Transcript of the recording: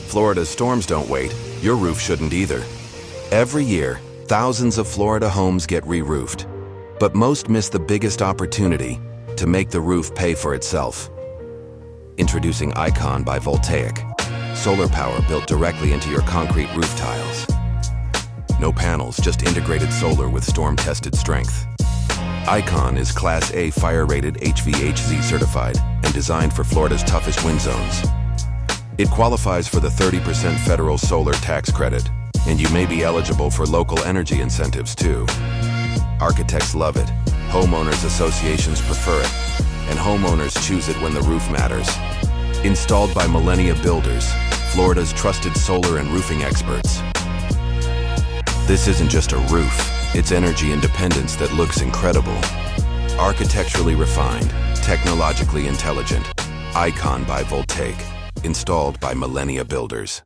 Florida's storms don't wait, your roof shouldn't either. Every year, thousands of Florida homes get re-roofed, but most miss the biggest opportunity to make the roof pay for itself. Introducing Icon by Voltaic, solar power built directly into your concrete roof tiles. No panels, just integrated solar with storm-tested strength. Icon is Class A fire-rated HVHZ certified and designed for Florida's toughest wind zones. It qualifies for the 30% federal solar tax credit, and you may be eligible for local energy incentives too. Architects love it, homeowners associations prefer it, and homeowners choose it when the roof matters. Installed by Millennia Builders, Florida's trusted solar and roofing experts. This isn't just a roof, it's energy independence that looks incredible. Architecturally refined, technologically intelligent, Icon by Voltaic, installed by Millennia Builders.